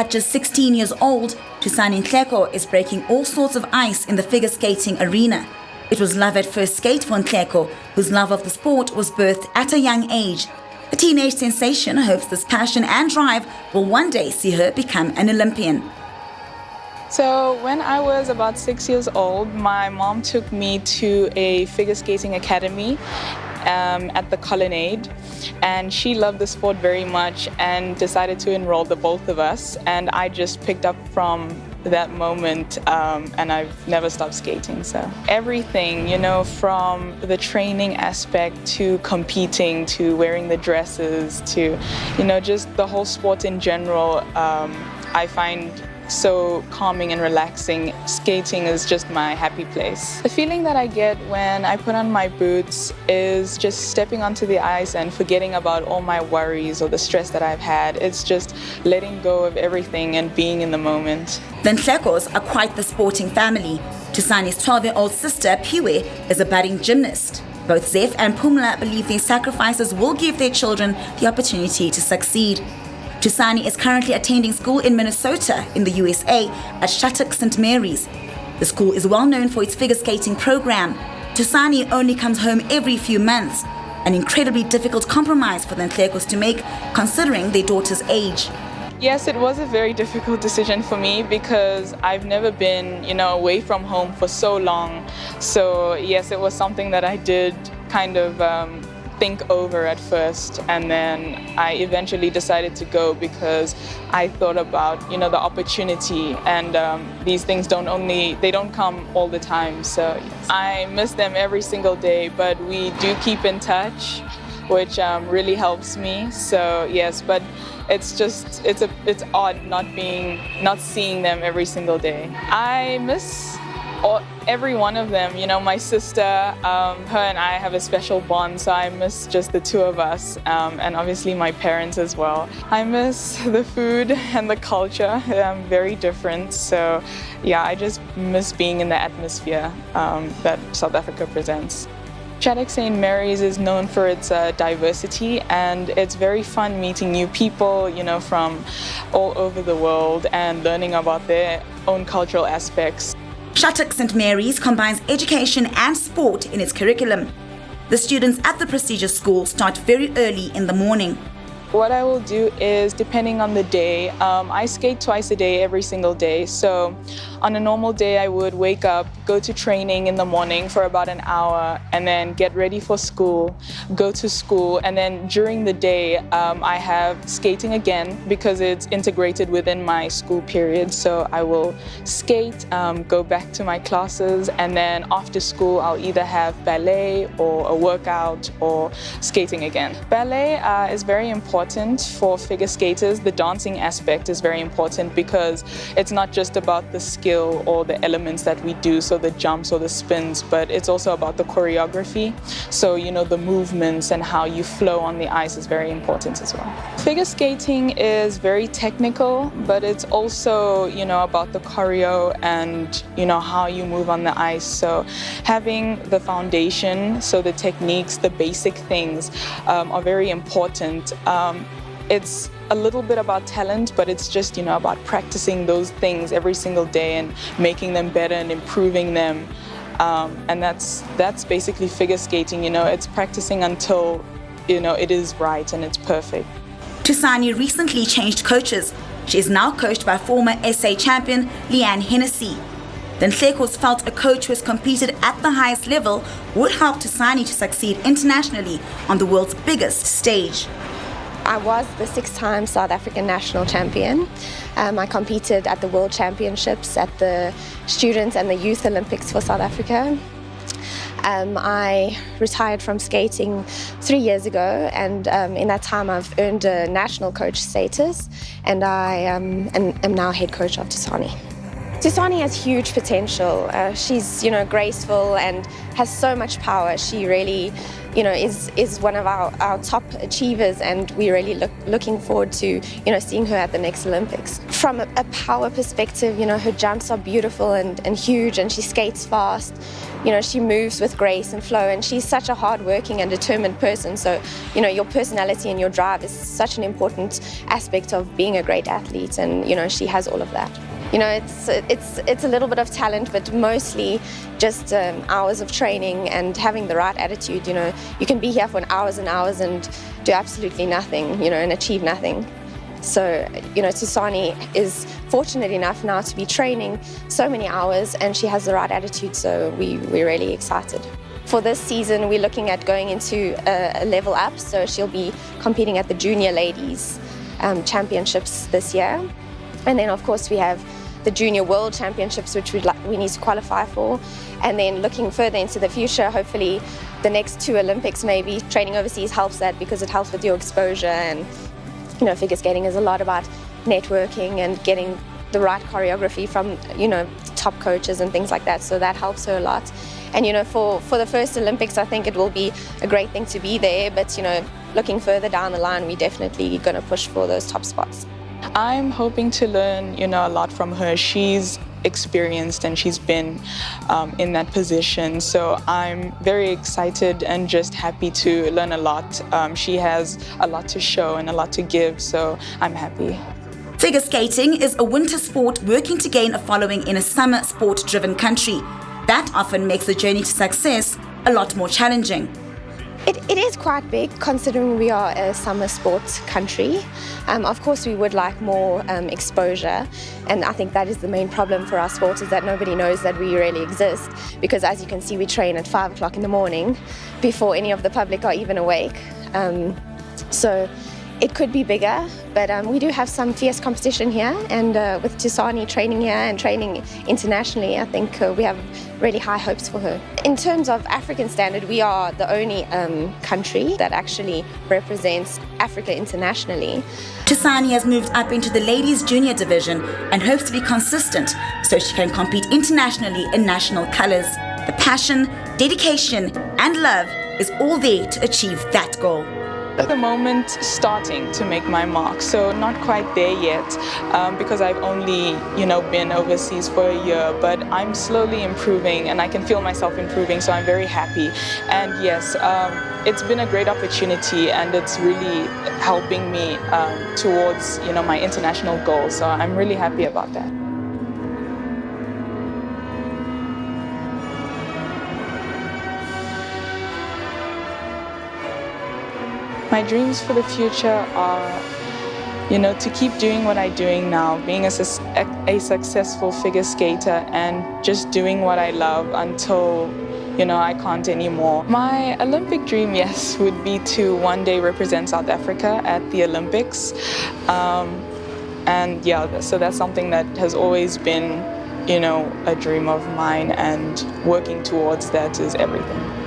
At just 16 years old, Tusani Interview is breaking all sorts of ice in the figure skating arena. It was love at first skate for Interview, whose love of the sport was birthed at a young age. The teenage sensation hopes this passion and drive will one day see her become an Olympian. So when I was about 6 years old, my mom took me to a figure skating academy at the Colonnade, and she loved the sport very much and decided to enroll the both of us, and I just picked up from that moment and I've never stopped skating. So everything, from the training aspect to competing to wearing the dresses to just the whole sport in general, I find so calming and relaxing. Skating is just my happy place. The feeling that I get when I put on my boots is just stepping onto the ice and forgetting about all my worries or the stress that I've had. It's just letting go of everything and being in the moment. The Ntlekos are quite the sporting family. Tusani's 12-year-old sister, Piwe, is a budding gymnast. Both Zef and Pumla believe their sacrifices will give their children the opportunity to succeed. Tusani is currently attending school in Minnesota in the USA at Shattuck St. Mary's. The school is well known for its figure skating program. Tusani only comes home every few months, an incredibly difficult compromise for the Ntlekos to make considering their daughter's age. Yes, it was a very difficult decision for me because I've never been, away from home for so long. So yes, it was something that I did kind of think over at first, and then I eventually decided to go because I thought about the opportunity, and these things don't come all the time. So yes. I miss them every single day, but we do keep in touch, which really helps me. So yes, but it's odd not seeing them every single day. I miss every one of them. My sister, her and I have a special bond, so I miss just the two of us, and obviously my parents as well. I miss the food and the culture, very different. So yeah, I just miss being in the atmosphere that South Africa presents. Shattuck St. Mary's is known for its diversity, and it's very fun meeting new people, from all over the world and learning about their own cultural aspects. Shattuck St. Mary's combines education and sport in its curriculum. The students at the prestigious school start very early in the morning. What I will do is, depending on the day, I skate twice a day, every single day. So on a normal day, I would wake up, go to training in the morning for about an hour, and then get ready for school, go to school, and then during the day, I have skating again because it's integrated within my school period. So I will skate, go back to my classes, and then after school, I'll either have ballet or a workout or skating again. Ballet is very important for figure skaters. The dancing aspect is very important because it's not just about the skill or the elements that we do, so the jumps or the spins, but it's also about the choreography. So, the movements and how you flow on the ice is very important as well. Figure skating is very technical, but it's also, about the choreo and, how you move on the ice. So having the foundation, so the techniques, the basic things are very important. It's a little bit about talent, but it's just, about practicing those things every single day and making them better and improving them. And that's basically figure skating. It's practicing until, it is right and it's perfect. Tusani recently changed coaches. She is now coached by former SA champion Leanne Hennessy. The Ntlekos felt a coach who has competed at the highest level would help Tusani to succeed internationally on the world's biggest stage. I was the 6-time South African national champion. I competed at the World Championships, at the Students and the Youth Olympics for South Africa. I retired from skating 3 years ago, and in that time I've earned a national coach status, and I am now head coach of Tusani. Tusani has huge potential. She's, graceful and has so much power. She really is one of our top achievers, and we're really looking forward to, seeing her at the next Olympics. From a power perspective, her jumps are beautiful and huge, and she skates fast. She moves with grace and flow, and she's such a hard-working and determined person. So, your personality and your drive is such an important aspect of being a great athlete, and, she has all of that. It's a little bit of talent, but mostly just hours of training and having the right attitude. You can be here for hours and hours and do absolutely nothing, and achieve nothing. So, Tusani is fortunate enough now to be training so many hours, and she has the right attitude, so we're really excited. For this season, we're looking at going into a level up, so she'll be competing at the Junior Ladies Championships this year. And then, of course, we have the Junior World Championships, which we need to qualify for. And then looking further into the future, hopefully the next 2 Olympics maybe. Training overseas helps that because it helps with your exposure, and figure skating is a lot about networking and getting the right choreography from top coaches and things like that, so that helps her a lot. And for the first Olympics, I think it will be a great thing to be there, but looking further down the line, we're definitely going to push for those top spots. I'm hoping to learn, a lot from her. She's experienced and she's been in that position. So I'm very excited and just happy to learn a lot. She has a lot to show and a lot to give, so I'm happy. Figure skating is a winter sport working to gain a following in a summer sport-driven country. That often makes the journey to success a lot more challenging. It is quite big, considering we are a summer sports country. Of course, we would like more exposure, and I think that is the main problem for our sport, is that nobody knows that we really exist, because as you can see, we train at 5 o'clock in the morning before any of the public are even awake. So it could be bigger, but we do have some fierce competition here, and with Tusani training here and training internationally, I think we have really high hopes for her. In terms of African standard, we are the only country that actually represents Africa internationally. Tusani has moved up into the ladies' junior division and hopes to be consistent so she can compete internationally in national colours. The passion, dedication and love is all there to achieve that goal. At the moment, starting to make my mark, so not quite there yet, because I've only, been overseas for a year, but I'm slowly improving and I can feel myself improving, so I'm very happy. And yes, it's been a great opportunity, and it's really helping me towards, my international goals, so I'm really happy about that. My dreams for the future are, to keep doing what I'm doing now, being a successful figure skater and just doing what I love until, I can't anymore. My Olympic dream, yes, would be to one day represent South Africa at the Olympics. And yeah, so that's something that has always been, a dream of mine, and working towards that is everything.